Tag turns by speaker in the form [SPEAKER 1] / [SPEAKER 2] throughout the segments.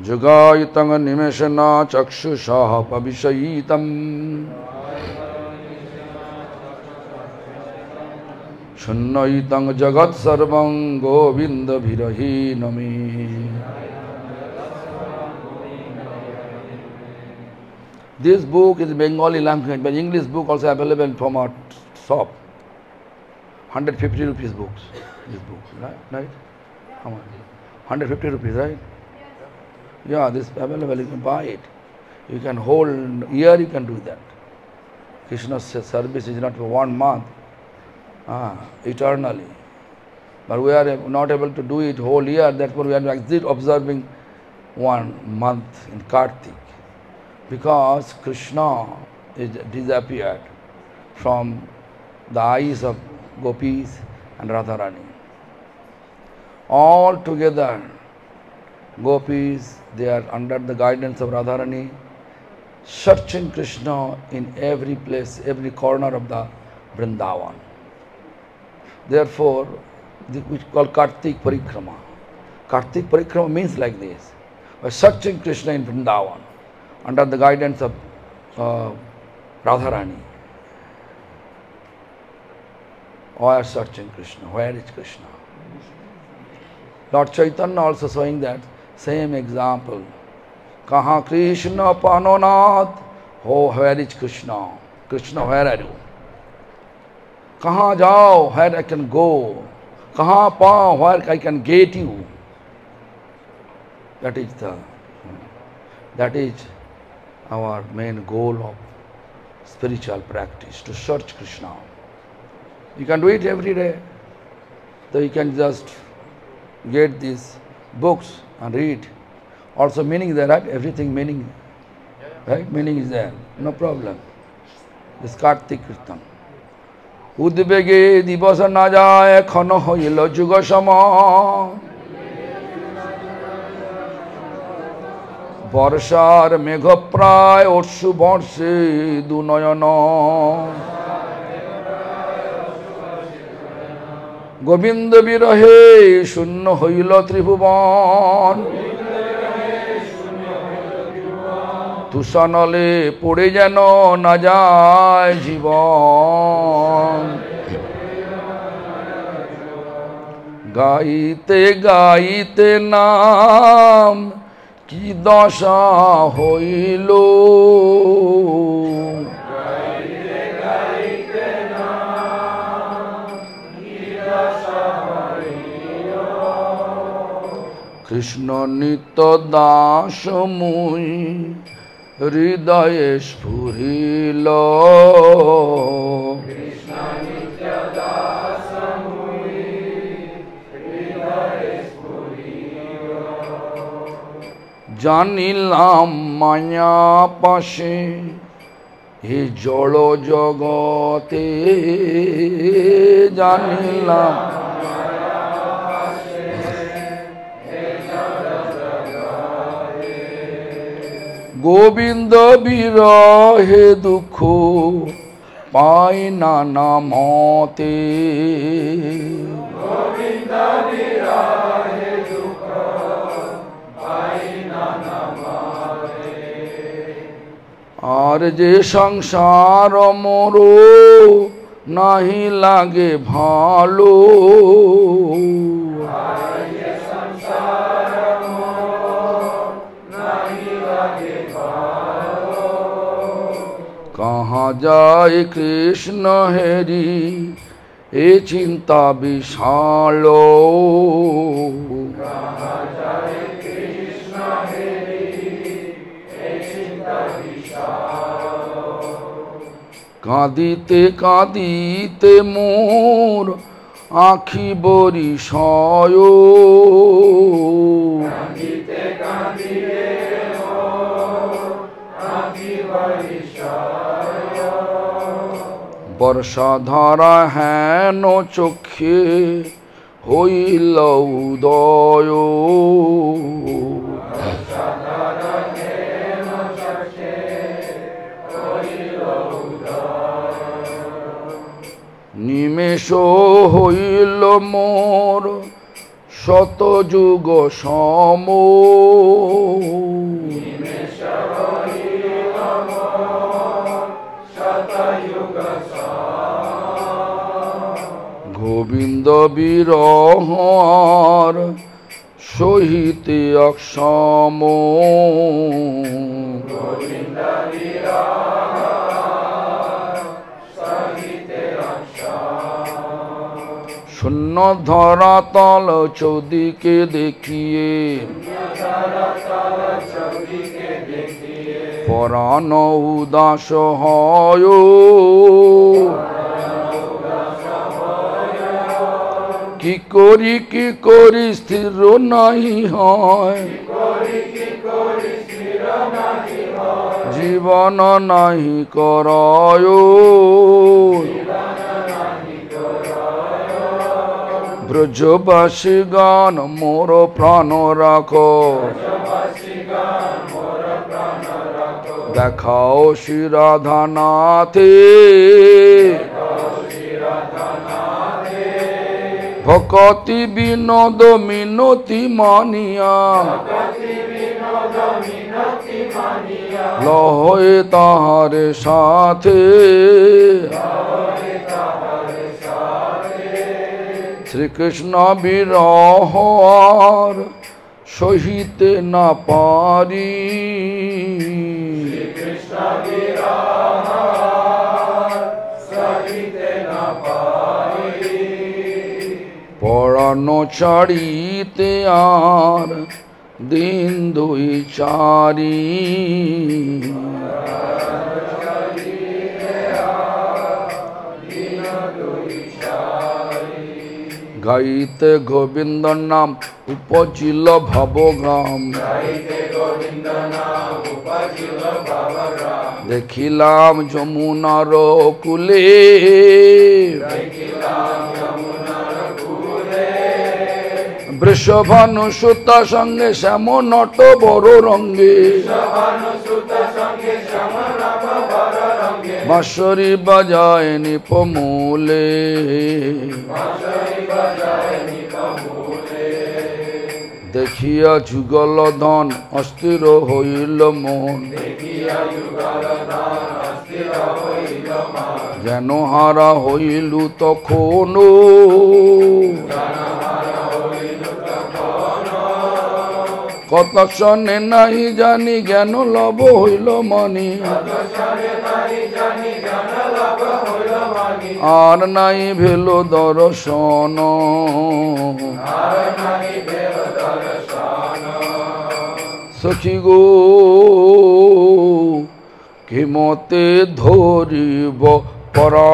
[SPEAKER 1] Jugayitang nimeshana chakshusha pavishayitam Shunnayitang jagat sarvam govinda virahi nami. This book is Bengali language, but English book also available from our shop. 150 rupees books. This book, right? How much? 150 rupees, right? Yeah, this available, you can buy it. You can hold year, you can do that. Krishna's service is not for 1 month, eternally. But we are not able to do it whole year, therefore we are observing 1 month in Kartik. Because Krishna is disappeared from the eyes of gopis and Radharani. All together, gopis, they are under the guidance of Radharani, searching Krishna in every place, every corner of the Vrindavan. Therefore, which is called Kartik Parikrama. Kartik Parikrama means like this. By searching Krishna in Vrindavan, under the guidance of Radharani. Why are searching Krishna? Where is Krishna? Lord Chaitanya also showing that same example. Kaha Krishna Panonath? Oh, where is Krishna? Krishna, where are you? Kaha jao? Where I can go? Kaha pa? Where I can get you? That is our main goal of spiritual practice, to search Krishna. You can do it every day. So you can just get these books and read. Also meaning is there, right? Everything meaning, right? Meaning is there, no problem. This Kartik Kirtan. Udbege divasa na jaya khana hoilo juga sama. বর্ষার মেঘ প্রায় অশ্রু বর্ষে দুনয়ন গোবিন্দ বিরহে শূন্য হইল ত্রিভুবন তুষানলে পড়ে যেন না যায় জীবন গাইতে গাইতে নাম কি দশা হইল কৃষ্ণ নিত্য দাস মুই হৃদয়ে স্ফুরিল জানিলাম মায়া পাশে হে জড় জগতে জানিলাম গোবিন্দ বিরহে দুঃখ পাই নানা মতে গোবিন্দ বিরহে দুঃখ আর যে সংসার মোর নাহি লাগে ভালো কাহা যায় কৃষ্ণ হেরি এ চিন্তা বিশাল কাঁদিতে কাঁদিতে মোর আখি বরিশয় বর্ষা ধারা হেন চোখে হইল উদয় নিমেষ হইল মোর শত যুগ সম গোবিন্দ বিরহর সহিতে অক্ষম শূন্য ধরাতল চৌদিকে দেখিয়ে পরাণ উদাস হয় কি করি স্থির নাহি হয় জীবন নাহি করয় ব্রজবাসী গান মোর প্রাণ রাখ দেখাও শ্রী রাধানাথে ভকতি বিনোদ মিনতি মানিয়া লহে তাহার সাথে শ্রীকৃষ্ণ বিরহ আর সহিতে না পারি পরাণ ছাড়িতে আর দিন দুই চারি গাইতে গোবিন্দ নাম উপজিল ভবগ্রাম দেখিলাম যমুনার কূলে বৃষভানু সুতা সঙ্গে শ্যাম নট বড় রঙ্গে বাঁশরি বাজায় নিপমূলে দেখিয়া যুগল ধন অস্থির হইল মন যেন হারা হইলু তখন কত শনে নাহি জানি জ্ঞান লভ হইল মানি আর নাই ভেল দর্শন সখী গো কিমতে ধরিব পরা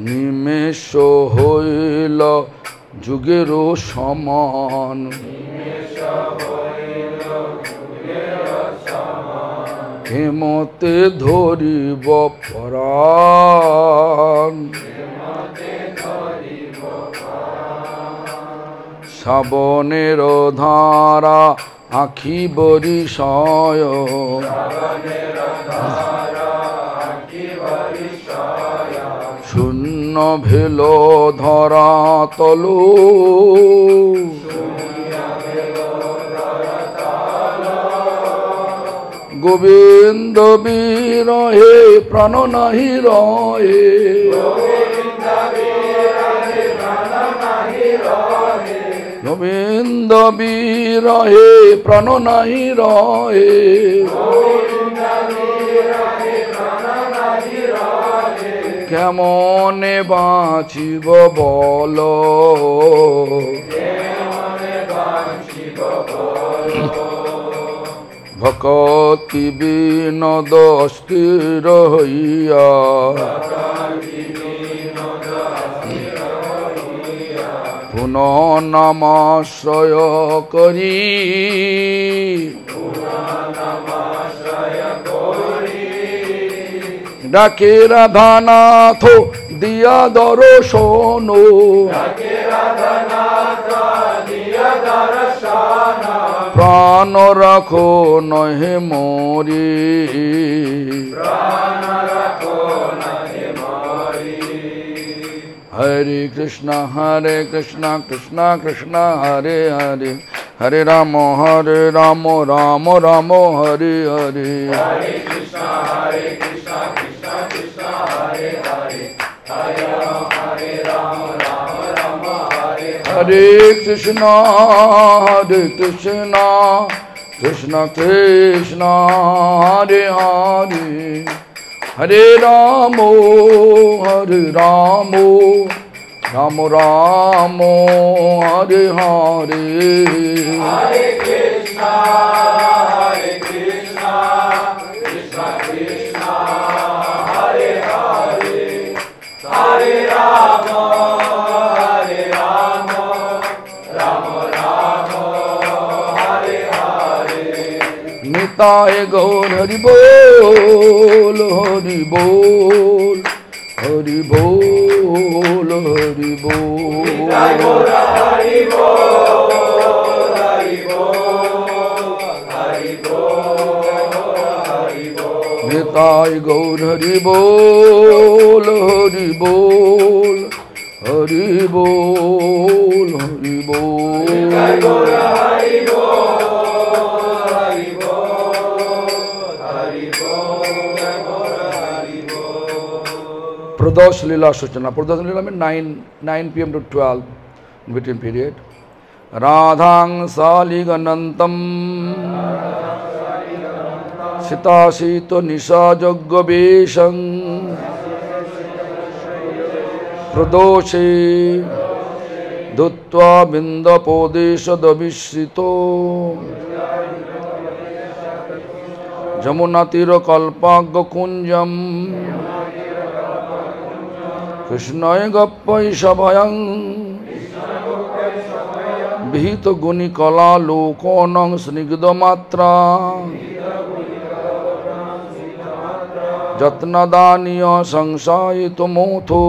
[SPEAKER 1] নিমেষ হইল যুগের সমান হেমতে ধরিব পরাণ শ্রাবণের ধারা আখি বরিশয় শূন্য ভেল ধরা তলু গোবিন্দ বিরহে প্রাণ নাহি রহে গোবিন্দ বিরহে প্রাণ নাহি রহে কেমনে বাঁচিব বল ভকতি বিনোদ স্থির হইয়া পুনঃ নামাশ্রয় করি ডাকে রাধানাথ দিয়া দর্শন প্রাণ রাখো নহে মোরি, হরে কৃষ্ণ কৃষ্ণ কৃষ্ণ হরে হরে, হরে Ram Ram Ram Hare Hare,
[SPEAKER 2] Hare Krishna Krishna Krishna Hare Hare, Hare Ram Rama Hare Hare.
[SPEAKER 1] Hare Krishna Krishna Krishna Hare Hare, Hare Ramo Ramo Ramo Hare Hare.
[SPEAKER 2] Hare Krishna Krishna Krishna Hare Hare, Hare Rama Rama Hare Hare.
[SPEAKER 1] Nitai Gaur Hari Bol, Hari Bol, Hari Bol, Hari Bol.
[SPEAKER 2] Nitai Gaur Hari Bol, Hari Bol, Hari Bol, Hari Bol.
[SPEAKER 1] Nitai Gaur Hari Bol, Hari Bol, Hari Bol, Hari Bol.
[SPEAKER 2] Nitai Gaur Hari Bol.
[SPEAKER 1] Pradosh Leela Suchana. Pradosh Leela means 9 p.m. to 12 in between period. Radhang Saliganantam Sita Sito Nisha Jaggabeshang Pradoshe Duttva Binda Podesha Davishrito Jamunatira Kalpagga Kunjam Krishnaya Gappai Shabhayang Vihita Guni Kala Lokonang Snigdha Matra Jatna Daniya Sangsayito Motho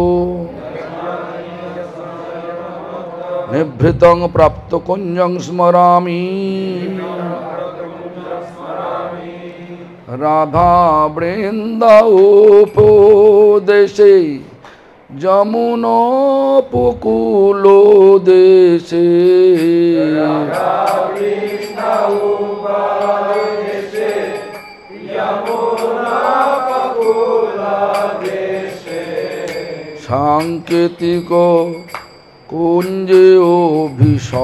[SPEAKER 1] Nibhritang Prapta Kunjang Smarami Radha Brinda Upodeshe Jamuna Pukulo Deshe,
[SPEAKER 2] Radha Krishna Upodeshe Yamuna Pakula Deshe.
[SPEAKER 1] Sanketiko Kunje Obhishare,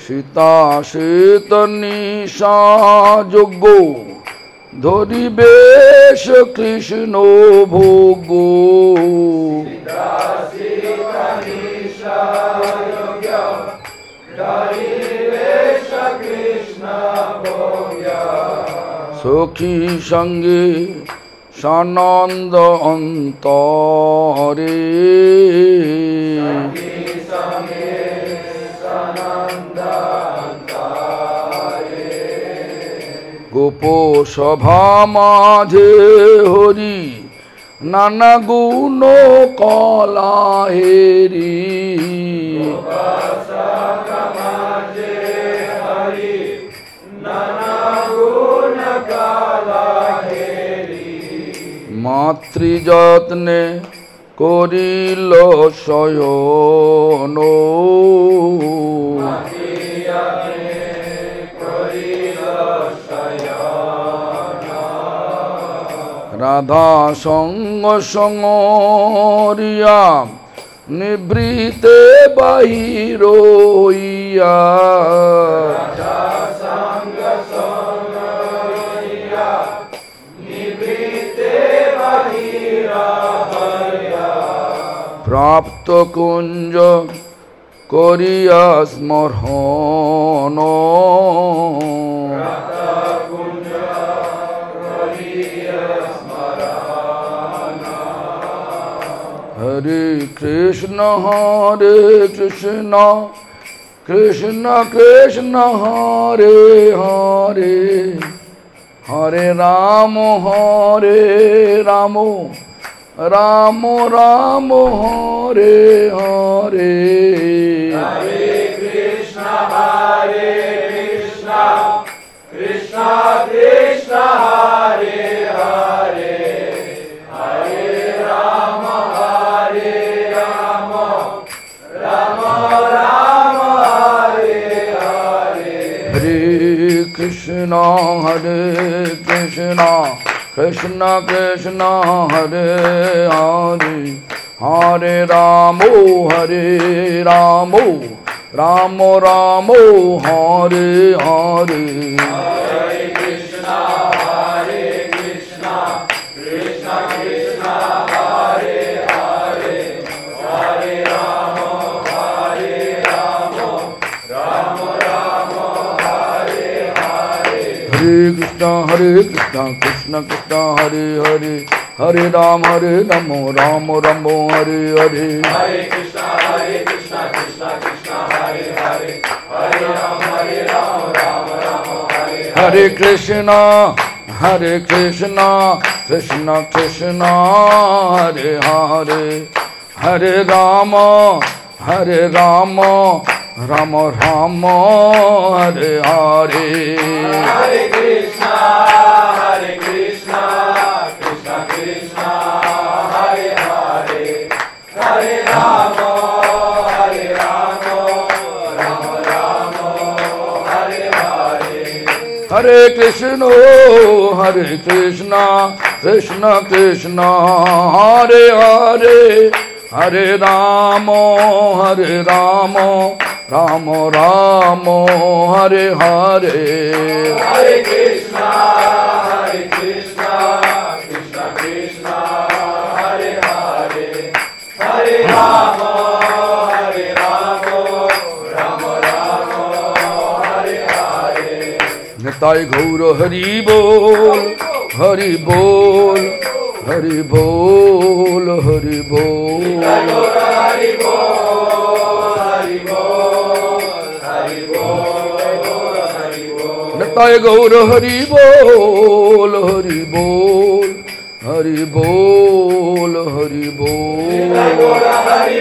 [SPEAKER 1] Sita Sita Nisha Jogo Dhori Besha Krishna Bhogo,
[SPEAKER 2] Sita Sita Nisha Yogya Dhari Vesha Krishna Bhogya.
[SPEAKER 1] Sokhi Sange Sananda Antare, Gopo Sabha Madhe Hari Nana Guno Kala Heri, Matri Jatne Korilo Sayono, Radha Sanga Sangoriya Nibrite Bahiroya, Prapta Kunja Koriya Smarhano, Hare Krishna Krishna Krishna Hare Hare, Hare Ramo Ram Ram Hare Hare
[SPEAKER 2] Hare Krishna Krishna Krishna Hare Hare Hare Rama Rama Rama Hare Hare
[SPEAKER 1] Hare Krishna Krishna Krishna Hare Hare Hare Ramo Ramo Ramo Hare Hare
[SPEAKER 2] Hare Krishna Krishna Krishna Hare Hare Hare Rama Rama Rama Hare Hare
[SPEAKER 1] Hare Krishna Krishna Krishna Hare Hare Hare Rama Ramo Ramo Hare Hare
[SPEAKER 2] Hare Krishna Krishna Krishna Hare Hare Hare Rama Rama Rama Hare
[SPEAKER 1] Hare Krishna Krishna Krishna Hare Hare Hare Rama Rama Rama Hare Hare
[SPEAKER 2] Hare Krishna Krishna Krishna Hare Hare Hare Rama Rama Rama Hare Hare
[SPEAKER 1] Hare Krishna Krishna Krishna Hare Hare Hare Rama Rama Rama Hare Hare
[SPEAKER 2] Hare Krishna Krishna Krishna Hare Hare Hare Rama Rama Hare Hare
[SPEAKER 1] Nitai Gaura Hari Bol Hari Bol Hari Bol Hari Bol
[SPEAKER 2] Hari Bol Hari Bol Hari Bol Hari Bol
[SPEAKER 1] Nitai Gaura Hari Bol Hari Bol Hari Bol Hari Bol
[SPEAKER 2] Hari